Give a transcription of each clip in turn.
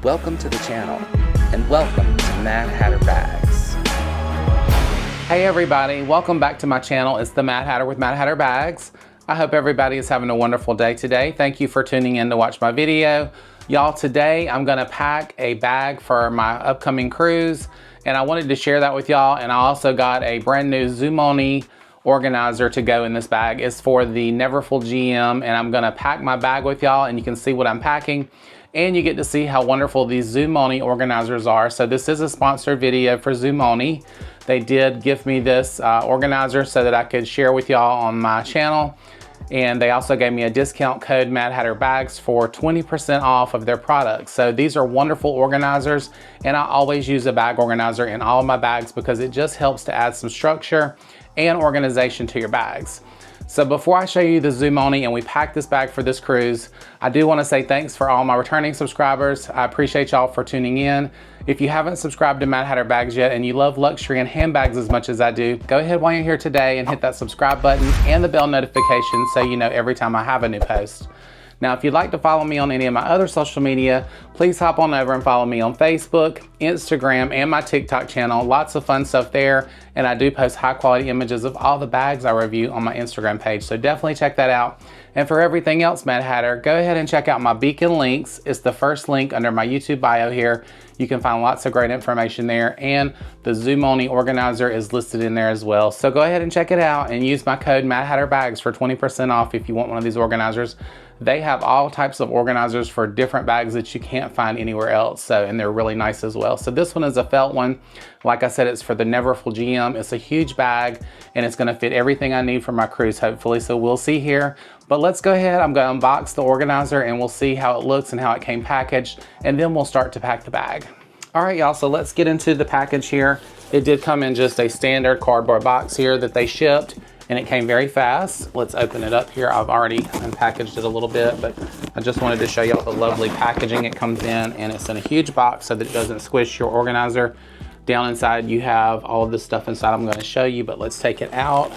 Welcome to the channel, and welcome to Mad Hatter Bags. Hey everybody, welcome back to my channel. It's the Mad Hatter with Mad Hatter Bags. I hope everybody is having a wonderful day today. Thank you for tuning in to watch my video. Y'all, today I'm gonna pack a bag for my upcoming cruise, and I wanted to share that with y'all. And I also got a brand new Zoomoni organizer to go in this bag. It's for the Neverfull GM, and I'm gonna pack my bag with y'all, and you can see what I'm packing. And you get to see how wonderful these Zoomoni organizers are. So this is a sponsored video for Zoomoni. They did give me this organizer so that I could share with y'all on my channel. And they also gave me a discount code, madhatterbags, for 20% off of their products. So these are wonderful organizers, and I always use a bag organizer in all of my bags because it just helps to add some structure and organization to your bags. So before I show you the Zoomoni and we pack this bag for this cruise, I do want to say thanks for all my returning subscribers. I appreciate y'all for tuning in. If you haven't subscribed to Mad Hatter Bags yet and you love luxury and handbags as much as I do, go ahead while you're here today and hit that subscribe button and the bell notification so you know every time I have a new post. Now, if you'd like to follow me on any of my other social media, please hop on over and follow me on Facebook, Instagram, and my TikTok channel. Lots of fun stuff there. And I do post high quality images of all the bags I review on my Instagram page. So definitely check that out. And for everything else, Mad Hatter, go ahead and check out my beacon links. It's the first link under my YouTube bio here. You can find lots of great information there. And the Zoomoni organizer is listed in there as well. So go ahead and check it out and use my code MadHatterBags for 20% off if you want one of these organizers. They have all types of organizers for different bags that you can't find anywhere else. And they're really nice as well. So this one is a felt one. Like I said, it's for the Neverfull GM. It's a huge bag and it's gonna fit everything I need for my cruise, hopefully. So we'll see here. But let's go ahead, I'm gonna unbox the organizer and we'll see how it looks and how it came packaged. And then we'll start to pack the bag. All right, y'all, so let's get into the package here. It did come in just a standard cardboard box here that they shipped, and it came very fast. Let's open it up here. I've already unpackaged it a little bit, but I just wanted to show y'all the lovely packaging it comes in, and it's in a huge box so that it doesn't squish your organizer. Down inside, you have all of the stuff inside I'm gonna show you, but let's take it out.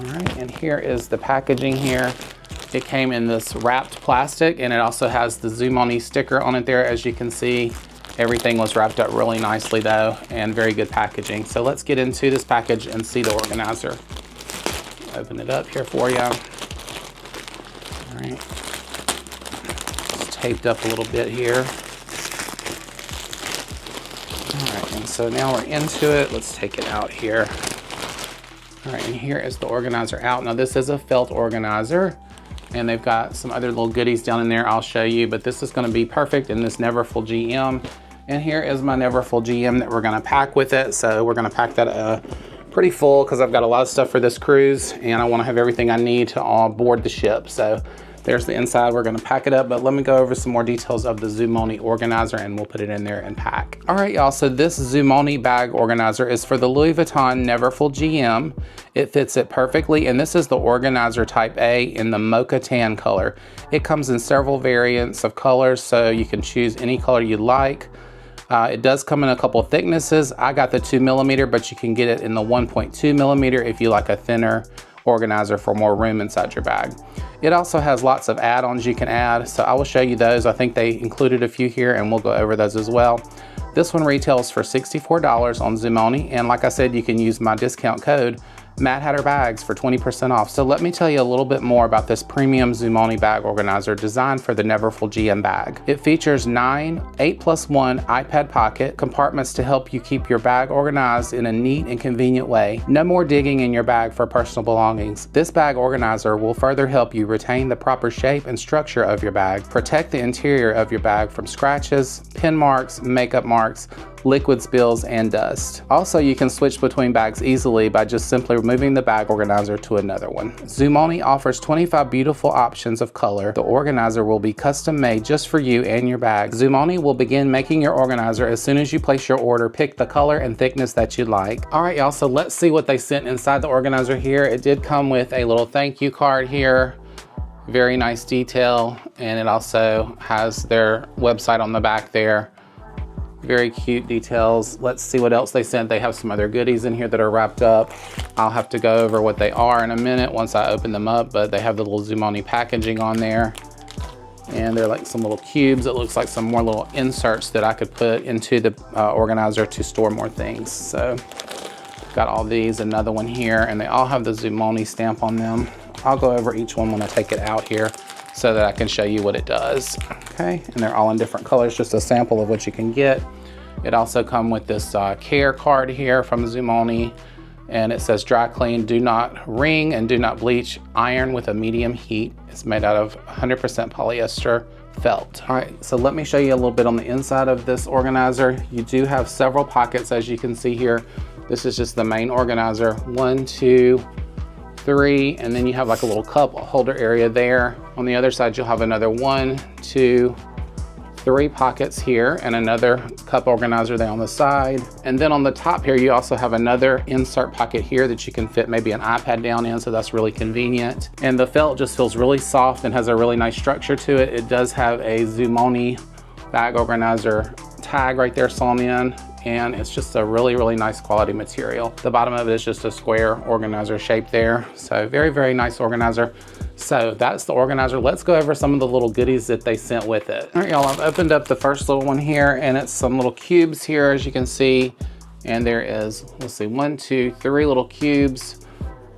All right, and here is the packaging here. It came in this wrapped plastic, and it also has the Zoomoni sticker on it there. As you can see, everything was wrapped up really nicely though, and very good packaging. So let's get into this package and see the organizer. Open it up here for you. All right, it's taped up a little bit here. All right, and so now we're into it. Let's take it out here. All right, and here is the organizer out. Now this is a felt organizer, and they've got some other little goodies down in there I'll show you, but this is gonna be perfect in this Neverfull GM. And here is my Neverfull GM that we're gonna pack with it. So we're gonna pack that pretty full because I've got a lot of stuff for this cruise and I wanna have everything I need to board the ship. So there's the inside, we're gonna pack it up, but let me go over some more details of the Zoomoni organizer and we'll put it in there and pack. All right, y'all, so this Zoomoni bag organizer is for the Louis Vuitton Neverfull GM. It fits it perfectly, and this is the organizer type A in the mocha tan color. It comes in several variants of colors, so you can choose any color you'd like. It does come in a couple of thicknesses. I got the 2mm, but you can get it in the 1.2mm if you like a thinner organizer for more room inside your bag. It also has lots of add-ons you can add, so I will show you those. I think they included a few here and we'll go over those as well. This one retails for $64 on Zoomoni, and like I said, you can use my discount code MadHatterBags for 20% off. So let me tell you a little bit more about this premium Zoomoni bag organizer designed for the Neverfull GM bag. It features 9 8+1 iPad pocket compartments to help you keep your bag organized in a neat and convenient way. No more digging in your bag for personal belongings. This bag organizer will further help you retain the proper shape and structure of your bag, protect the interior of your bag from scratches, pin marks, makeup marks, liquid spills, and dust. Also, you can switch between bags easily by just simply removing the bag organizer to another one. Zoomoni offers 25 beautiful options of color. The organizer will be custom made just for you and your bag. Zoomoni will begin making your organizer as soon as you place your order. Pick the color and thickness that you'd like. All right, y'all, so let's see what they sent inside the organizer here. It did come with a little thank you card here. Very nice detail, and it also has their website on the back there. Very cute details. Let's see what else they sent. They have some other goodies in here that are wrapped up. I'll have to go over what they are in a minute once I open them up, but they have the little Zoomoni packaging on there. And they're like some little cubes. It looks like some more little inserts that I could put into the organizer to store more things. So got all these, another one here, and they all have the Zoomoni stamp on them. I'll go over each one when I take it out here so that I can show you what it does. Okay, and they're all in different colors, just a sample of what you can get. It also comes with this care card here from Zoomoni, and it says dry clean, do not wring and do not bleach, iron with a medium heat. It's made out of 100% polyester felt. All right, so let me show you a little bit on the inside of this organizer. You do have several pockets, as you can see here. This is just the main organizer. 1, 2, 3, and then you have like a little cup holder area there. On the other side, you'll have another 1, 2, 3 pockets here, and another cup organizer there on the side. And then on the top here, you also have another insert pocket here that you can fit maybe an iPad down in, so that's really convenient. And the felt just feels really soft and has a really nice structure to it. It does have a Zoomoni Bag Organizer tag right there sewn in, and it's just a really, really nice quality material. The bottom of it is just a square organizer shape there. So very, very nice organizer. So that's the organizer. Let's go over some of the little goodies that they sent with it. All right, y'all, I've opened up the first little one here, and it's some little cubes here, as you can see. And there is, let's see, 1, 2, 3 little cubes.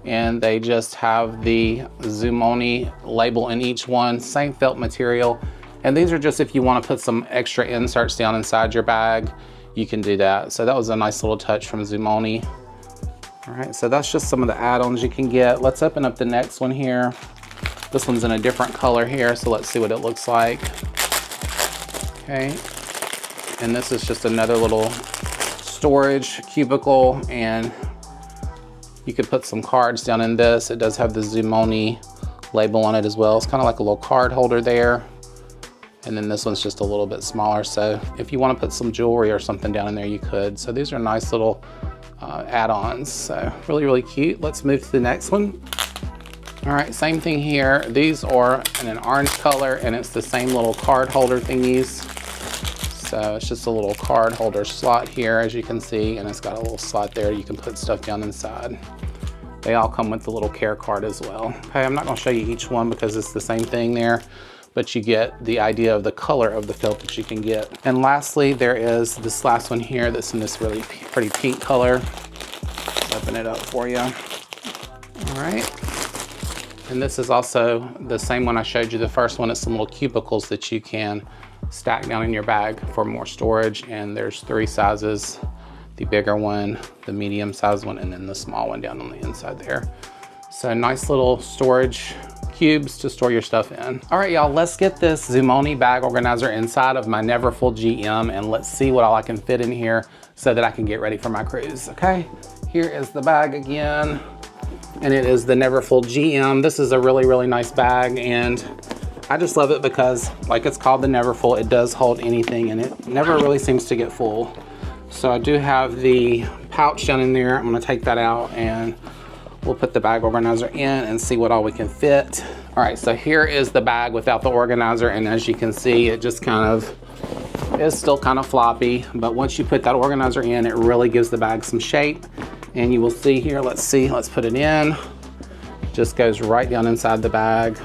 And they just have the Zoomoni label in each one, same felt material. And these are just if you want to put some extra inserts down inside your bag, you can do that. So that was a nice little touch from Zoomoni. All right, so that's just some of the add-ons you can get. Let's open up the next one here. This one's in a different color here, so let's see what it looks like. Okay, and this is just another little storage cubicle, and you could put some cards down in this. It does have the Zoomoni label on it as well. It's kind of like a little card holder there. And then this one's just a little bit smaller, so if you want to put some jewelry or something down in there, you could. So these are nice little add-ons, so really, really cute. Let's move to the next one. All right, same thing here. These are in an orange color, and it's the same little card holder thingies. So it's just a little card holder slot here, as you can see, and it's got a little slot there. You can put stuff down inside. They all come with the little care card as well. Okay, I'm not gonna show you each one because it's the same thing there, but you get the idea of the color of the felt that you can get. And lastly, there is this last one here that's in this really pretty pink color. Let's open it up for you. All right. And this is also the same one I showed you the first one. It's some little cubicles that you can stack down in your bag for more storage. And there's 3 sizes, the bigger one, the medium sized one, and then the small one down on the inside there. So nice little storage cubes to store your stuff in. All right, y'all, let's get this Zoomoni Bag Organizer inside of my Neverfull GM, and let's see what all I can fit in here so that I can get ready for my cruise, okay? Here is the bag again, and it is the Neverfull GM. This is a really, really nice bag, and I just love it because, like it's called the Neverfull, it does hold anything, and it never really seems to get full. So I do have the pouch down in there. I'm gonna take that out, and we'll put the bag organizer in and see what all we can fit. All right, so here is the bag without the organizer, and as you can see, it just kind of is still kind of floppy, but once you put that organizer in, it really gives the bag some shape. And you will see here, let's put it in. Just goes right down inside the bag.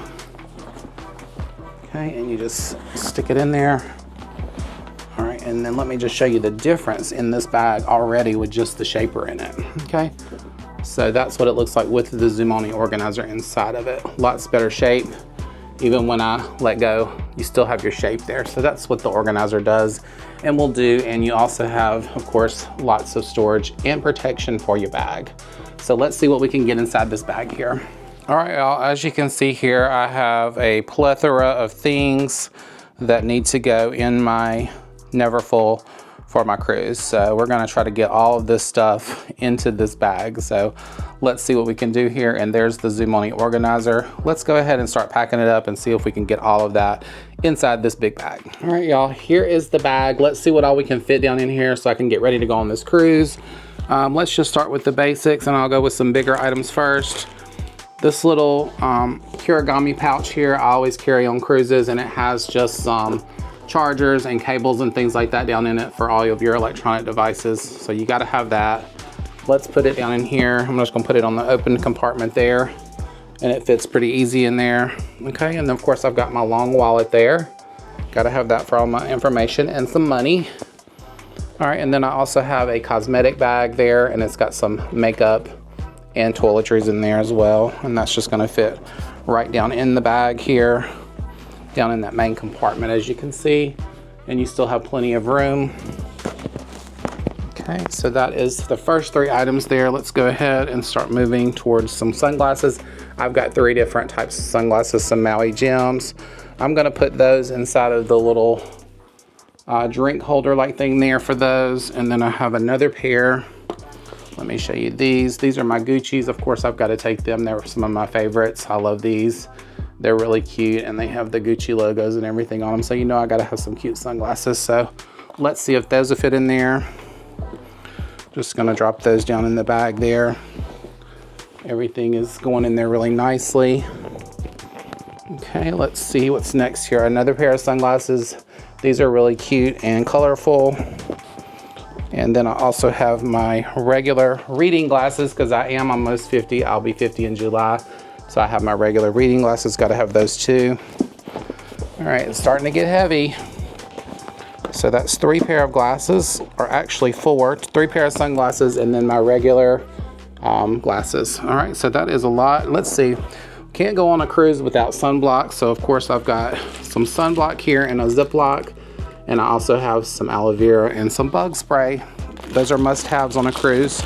Okay, and you just stick it in there. All right, and then let me just show you the difference in this bag already with just the shaper in it, okay? So that's what it looks like with the Zoomoni organizer inside of it. Lots better shape. Even when I let go, you still have your shape there. So that's what the organizer does and will do. And you also have, of course, lots of storage and protection for your bag. So let's see what we can get inside this bag here. All right, y'all, as you can see here, I have a plethora of things that need to go in my Neverfull for my cruise. So we're gonna try to get all of this stuff into this bag. So let's see what we can do here. And there's the Zoomoni organizer. Let's go ahead and start packing it up and see if we can get all of that inside this big bag. All right, y'all, here is the bag. Let's see what all we can fit down in here so I can get ready to go on this cruise. Let's just start with the basics, and I'll go with some bigger items first. This little Kurigami pouch here, I always carry on cruises, and it has just some chargers and cables and things like that down in it for all of your electronic devices. So you gotta have that. Let's put it down in here. I'm just gonna put it on the open compartment there. and it fits pretty easy in there. Okay, and then of course I've got my long wallet there. Gotta have that for all my information and some money. All right, and then I also have a cosmetic bag there, and it's got some makeup and toiletries in there as well, and that's just gonna fit right down in the bag here, down in that main compartment, as you can see, and you still have plenty of room. Okay, so that is the first 3 items there. Let's go ahead and start moving towards some sunglasses. I've got 3 different types of sunglasses, some Maui gems. I'm gonna put those inside of the little drink holder like thing there for those, and then I have another pair. Let me show you these. These are my Gucci's. Of course, I've got to take them. They're some of my favorites. I love these. They're really cute, and they have the Gucci logos and everything on them, so you know I got to have some cute sunglasses. So let's see if those will fit in there. Just gonna drop those down in the bag there. Everything is going in there really nicely. Okay, let's see what's next here. Another pair of sunglasses. These are really cute and colorful. And then I also have my regular reading glasses, because I am almost 50. I'll be 50 in July. So I have my regular reading glasses, gotta have those too. All right, it's starting to get heavy. So that's 3 pair of glasses, or actually 4, 3 pair of sunglasses, and then my regular glasses. All right, so that is a lot. Let's see, can't go on a cruise without sunblock. So of course I've got some sunblock here in a Ziploc, and I also have some aloe vera and some bug spray. Those are must-haves on a cruise.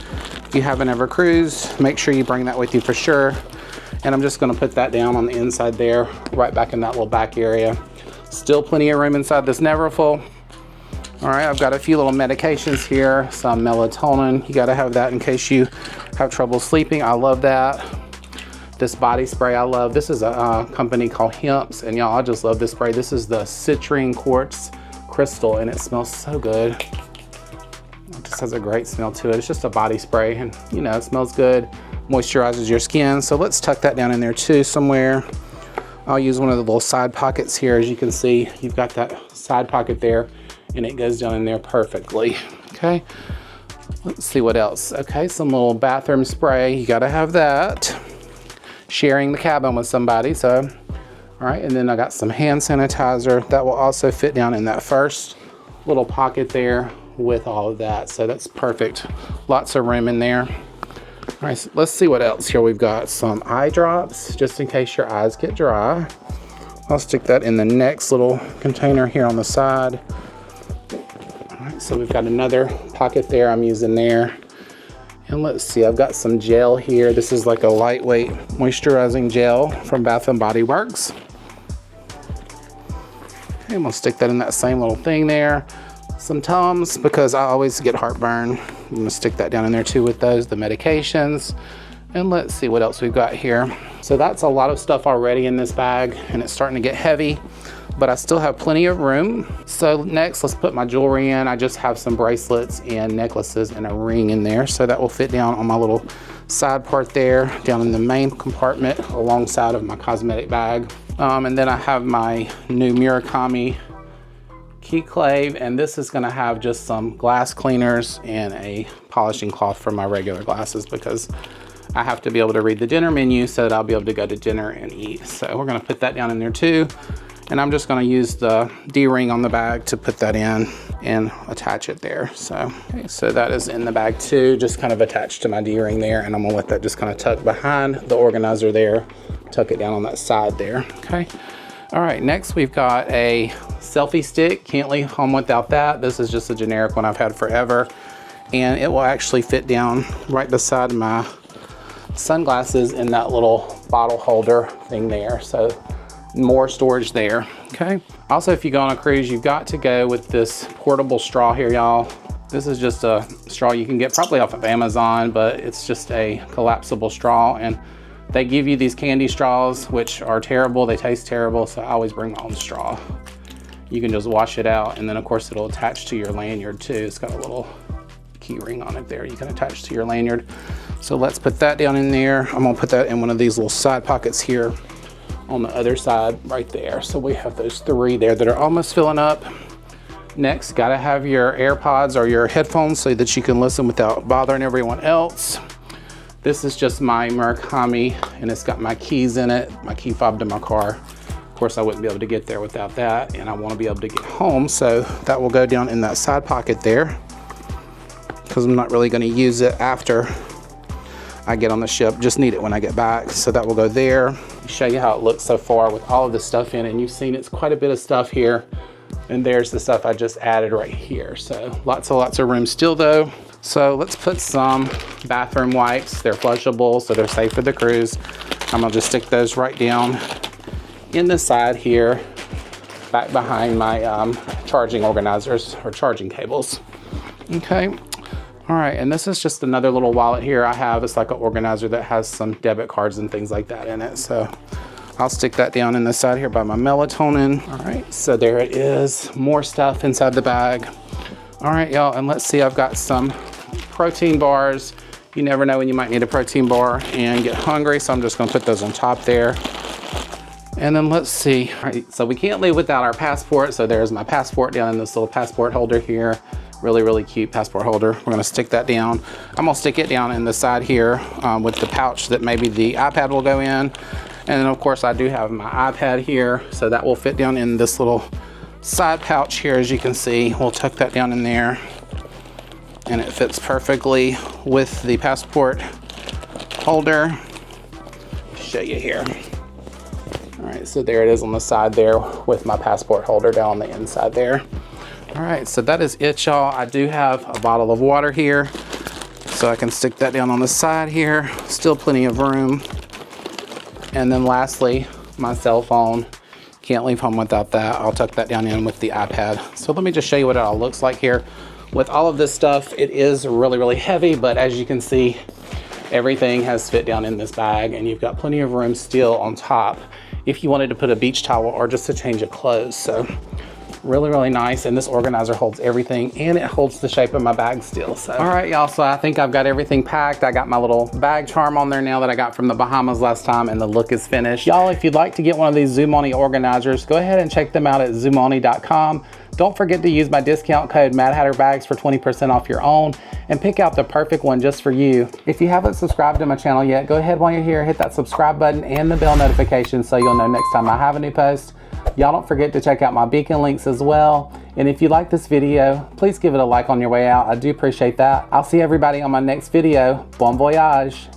If you haven't ever cruised, make sure you bring that with you for sure. And I'm just gonna put that down on the inside there, right back in that little back area. Still plenty of room inside this Neverfull. All right, I've got a few little medications here, some melatonin. You gotta have that in case you have trouble sleeping. I love that. This body spray I love. This is a company called Hemp's, and y'all, I just love this spray. This is the citrine quartz crystal, and it smells so good. It just has a great smell to it. It's just a body spray, and you know, it smells good, moisturizes your skin. So let's tuck that down in there too somewhere. I'll use one of the little side pockets here. As you can see, you've got that side pocket there, and it goes down in there perfectly. Okay, let's see what else. Okay, some little bathroom spray. You gotta have that. Sharing the cabin with somebody, so. All right, and then I got some hand sanitizer. That will also fit down in that first little pocket there with all of that. So that's perfect. Lots of room in there. All right, so let's see what else here. We've got some eye drops, just in case your eyes get dry. I'll stick that in the next little container here on the side. All right, so we've got another pocket there I'm using there. And let's see, I've got some gel here. This is like a lightweight moisturizing gel from Bath & Body Works. Okay, I'm gonna stick that in that same little thing there. Some Tums, because I always get heartburn. I'm gonna stick that down in there too with those, the medications. And let's see what else we've got here. So that's a lot of stuff already in this bag, and it's starting to get heavy, but I still have plenty of room. So next, let's put my jewelry in. I just have some bracelets and necklaces and a ring in there, so that will fit down on my little side part there, down in the main compartment alongside of my cosmetic bag. And then I have my new Murakami key clave, and this is gonna have just some glass cleaners and a polishing cloth for my regular glasses, because I have to be able to read the dinner menu so that I'll be able to go to dinner and eat. So we're gonna put that down in there too. And I'm just gonna use the D-ring on the bag to put that in and attach it there. So, okay, so that is in the bag too, just kind of attached to my D-ring there, and I'm gonna let that just kind of tuck behind the organizer there, tuck it down on that side there, okay? All right, next we've got a selfie stick. Can't leave home without that. This is just a generic one I've had forever, and it will actually fit down right beside my sunglasses in that little bottle holder thing there. So more storage there, okay? Also, if you go on a cruise, you've got to go with this portable straw here, y'all. This is just a straw you can get probably off of Amazon, but it's just a collapsible straw, and they give you these candy straws, which are terrible. They taste terrible, so I always bring my own straw. You can just wash it out, and then of course it'll attach to your lanyard too. It's got a little key ring on it there you can attach to your lanyard. So let's put that down in there. I'm gonna put that in one of these little side pockets here on the other side right there. So we have those 3 there that are almost filling up. Next, gotta have your AirPods or your headphones so that you can listen without bothering everyone else. This is just my Murakami, and it's got my keys in it, my key fob to my car. Of course, I wouldn't be able to get there without that, and I want to be able to get home, so that will go down in that side pocket there, because I'm not really going to use it after I get on the ship. Just need it when I get back, so that will go there. I'll show you how it looks so far with all of this stuff in it, and you've seen it's quite a bit of stuff here, and there's the stuff I just added right here. So lots of room still though. So let's put some bathroom wipes. They're flushable, so they're safe for the cruise. I'm gonna just stick those right down in the side here, back behind my charging organizers or charging cables. Okay, all right, and this is just another little wallet here I have. It's like an organizer that has some debit cards and things like that in it. So I'll stick that down in the side here by my melatonin. All right, so there it is, more stuff inside the bag. All right, y'all, and let's see, I've got some protein bars. You never know when you might need a protein bar and get hungry, so I'm just gonna put those on top there. And then let's see, all right, so we can't leave without our passport. So there's my passport down in this little passport holder here. Really cute passport holder. We're gonna stick that down. I'm gonna stick it down in the side here with the pouch that maybe the iPad will go in. And then of course I do have my iPad here, so that will fit down in this little side pouch here. As you can see, we'll tuck that down in there, and it fits perfectly with the passport holder. Show you here. All right, so there it is on the side there with my passport holder down on the inside there. All right, so that is it, y'all. I do have a bottle of water here, so I can stick that down on the side here. Still plenty of room. And then lastly, my cell phone. Can't leave home without that. I'll tuck that down in with the iPad. So let me just show you what it all looks like here. With all of this stuff, it is really heavy, but as you can see, everything has fit down in this bag, and you've got plenty of room still on top if you wanted to put a beach towel or just a change of clothes. So really nice, and this organizer holds everything, and it holds the shape of my bag still. So all right, y'all, so I think I've got everything packed. I got my little bag charm on there now that I got from the Bahamas last time, and the look is finished. Y'all, if you'd like to get one of these Zoomoni organizers, go ahead and check them out at zoomoni.com. Don't forget to use my discount code madhatterbags for 20% off your own, and pick out the perfect one just for you. If you haven't subscribed to my channel yet, go ahead while you're here, hit that subscribe button and the bell notification so you'll know next time I have a new post. Y'all don't forget to check out my beacon links as well. And if you like this video, please give it a like on your way out. I do appreciate that. I'll see everybody on my next video. Bon voyage.